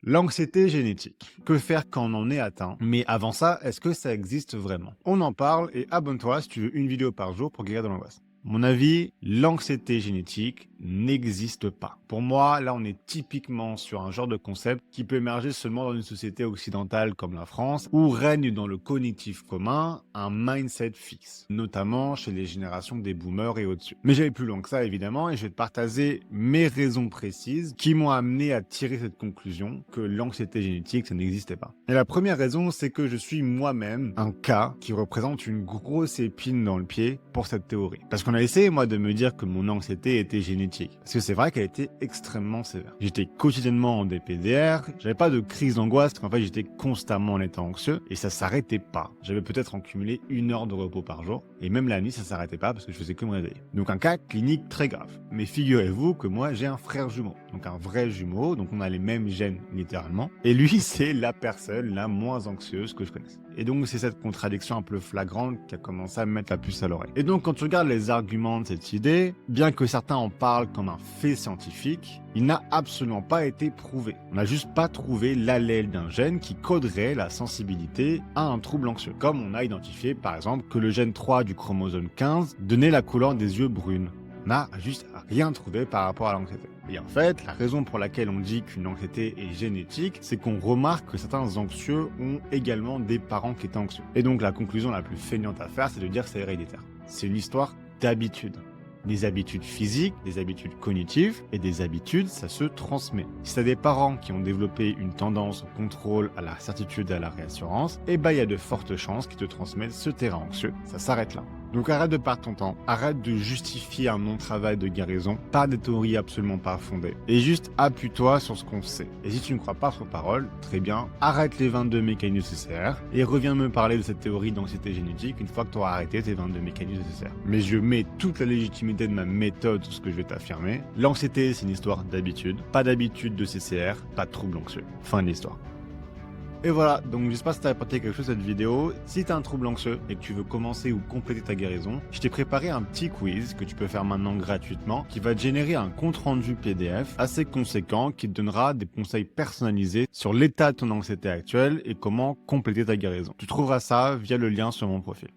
L'anxiété génétique. Que faire quand on en est atteint? Mais avant ça, est-ce que ça existe vraiment? On en parle et abonne-toi si tu veux une vidéo par jour pour guérir de l'angoisse. Mon avis, l'anxiété génétique n'existe pas. Pour moi, là, on est typiquement sur un genre de concept qui peut émerger seulement dans une société occidentale comme la France, où règne dans le cognitif commun un mindset fixe, notamment chez les générations des boomers et au-dessus. Mais j'allais plus loin que ça, évidemment, et je vais te partager mes raisons précises qui m'ont amené à tirer cette conclusion que l'anxiété génétique, ça n'existait pas. Et la première raison, c'est que je suis moi-même un cas qui représente une grosse épine dans le pied pour cette théorie. Parce qu'on a essayé, moi, de me dire que mon anxiété était génétique. Parce que c'est vrai qu'elle était extrêmement sévère. J'étais quotidiennement en DPDR, j'avais pas de crise d'angoisse, parce qu'en fait, j'étais constamment en état anxieux, et ça s'arrêtait pas. J'avais peut-être en cumulé 1 heure de repos par jour, et même la nuit, ça s'arrêtait pas parce que je faisais que me réveiller. Donc un cas clinique très grave. Mais figurez-vous que moi, j'ai un frère jumeau. Donc un vrai jumeau, donc on a les mêmes gènes, littéralement. Et lui, c'est la personne la moins anxieuse que je connaisse. Et donc, c'est cette contradiction un peu flagrante qui a commencé à me mettre la puce à l'oreille. Et donc, quand tu regardes les arguments de cette idée, bien que certains en parlent comme un fait scientifique, il n'a absolument pas été prouvé. On n'a juste pas trouvé l'allèle d'un gène qui coderait la sensibilité à un trouble anxieux. Comme on a identifié, par exemple, que le gène 3 du chromosome 15 donnait la couleur des yeux brunes. On n'a juste rien trouvé par rapport à l'anxiété. Et en fait, la raison pour laquelle on dit qu'une anxiété est génétique, c'est qu'on remarque que certains anxieux ont également des parents qui étaient anxieux. Et donc la conclusion la plus feignante à faire, c'est de dire que c'est héréditaire. C'est une histoire d'habitude. Des habitudes physiques, des habitudes cognitives et des habitudes, ça se transmet. Si tu as des parents qui ont développé une tendance au contrôle, à la certitude et à la réassurance, eh ben il y a de fortes chances qu'ils te transmettent ce terrain anxieux. Ça s'arrête là. Donc arrête de perdre ton temps, arrête de justifier un non-travail de guérison par des théories absolument pas fondées, et juste appuie-toi sur ce qu'on sait. Et si tu ne crois pas sur parole, très bien, arrête les 22 mécanismes CCR et reviens me parler de cette théorie d'anxiété génétique une fois que tu auras arrêté tes 22 mécanismes CCR. Mais je mets toute la légitimité de ma méthode sur ce que je vais t'affirmer. L'anxiété, c'est une histoire d'habitude, pas d'habitude de CCR, pas de trouble anxieux. Fin de l'histoire. Et voilà, donc j'espère que ça t'a apporté quelque chose cette vidéo. Si tu as un trouble anxieux et que tu veux commencer ou compléter ta guérison, je t'ai préparé un petit quiz que tu peux faire maintenant gratuitement qui va te générer un compte-rendu PDF assez conséquent qui te donnera des conseils personnalisés sur l'état de ton anxiété actuelle et comment compléter ta guérison. Tu trouveras ça via le lien sur mon profil.